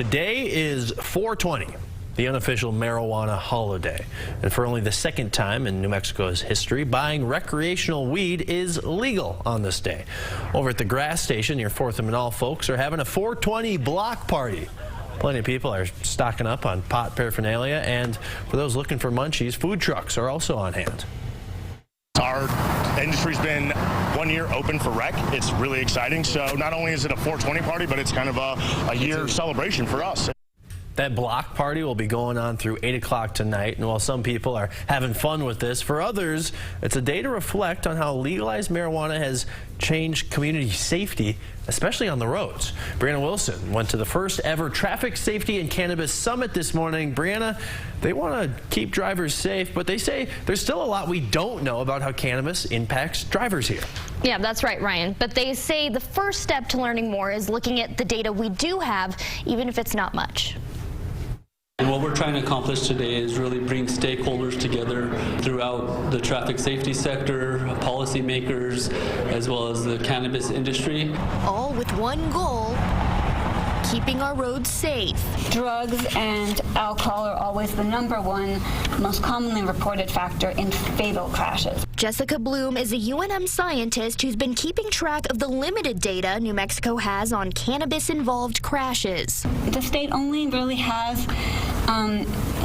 Today is 4/20, the unofficial marijuana holiday. And for only the second time in New Mexico's history, buying recreational weed is legal on this day. Over at the gas station near 4th and Manal, folks are having a 420 block party. Plenty of people are stocking up on pot paraphernalia, and for those looking for munchies, food trucks are also on hand. Our industry's been 1 year open for rec. It's really exciting. So not only is it a 420 party, but it's kind of a year celebration for us. That block party will be going on through 8 o'clock tonight, and while some people are having fun with this, for others, it's a day to reflect on how legalized marijuana has changed community safety, especially on the roads. Brianna Wilson went to the first ever Traffic Safety and Cannabis Summit this morning. Brianna, they want to keep drivers safe, but they say there's still a lot we don't know about how cannabis impacts drivers here. Yeah, that's right, Ryan. But they say the first step to learning more is looking at the data we do have, even if it's not much. And what we're trying to accomplish today is really bring stakeholders together throughout the traffic safety sector, policymakers, as well as the cannabis industry. All with one goal: keeping our roads safe. Drugs and alcohol are always the #1 most commonly reported factor in fatal crashes. Jessica Bloom is a UNM scientist who's been keeping track of the limited data New Mexico has on cannabis-involved crashes. The state only really has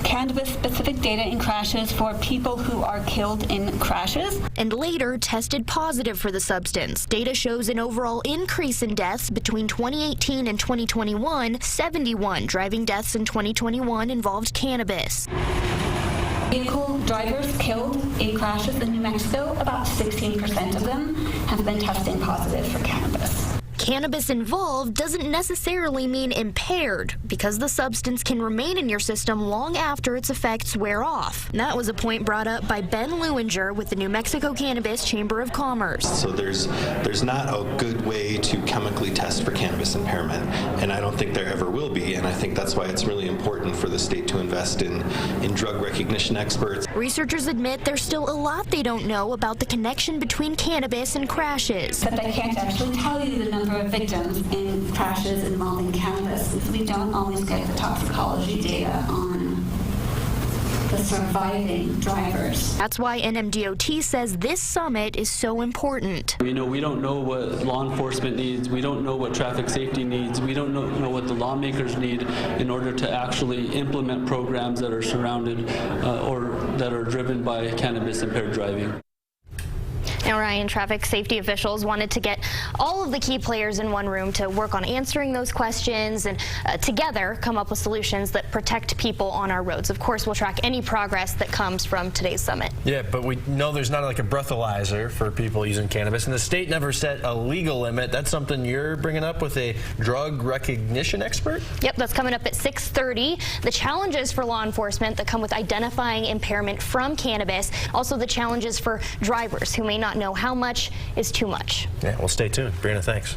cannabis-specific data in crashes for people who are killed in crashes. And later tested positive for the substance. Data shows an overall increase in deaths between 2018 and 2021. 71 driving deaths in 2021 involved cannabis. Vehicle drivers killed in crashes in New Mexico, about 16% of them have been testing positive for cannabis. Cannabis involved doesn't necessarily mean impaired, because the substance can remain in your system long after its effects wear off. And that was a point brought up by Ben Lewinger with the New Mexico Cannabis Chamber of Commerce. So there's not a good way to chemically test for cannabis impairment, and I don't think there ever will be, and I think that's why it's really important for the state to invest in drug recognition experts. Researchers admit there's still a lot they don't know about the connection between cannabis and crashes. But I can't actually tell you the number of victims in crashes involving cannabis, since we don't always get the toxicology data on the surviving drivers. That's why NMDOT says this summit is so important. You know, we don't know what law enforcement needs. We don't know what traffic safety needs. We don't know what the lawmakers need in order to actually implement programs that are surrounded or that are driven by cannabis-impaired driving. Now, Ryan, traffic safety officials wanted to get all of the key players in one room to work on answering those questions and together come up with solutions that protect people on our roads. Of course, we'll track any progress that comes from today's summit. Yeah, but we know there's not like a breathalyzer for people using cannabis, and the state never set a legal limit. That's something you're bringing up with a drug recognition expert? Yep, that's coming up at 6:30. The challenges for law enforcement that come with identifying impairment from cannabis, also the challenges for drivers who may not know how much is too much. Yeah, well, stay tuned. Brianna, thanks.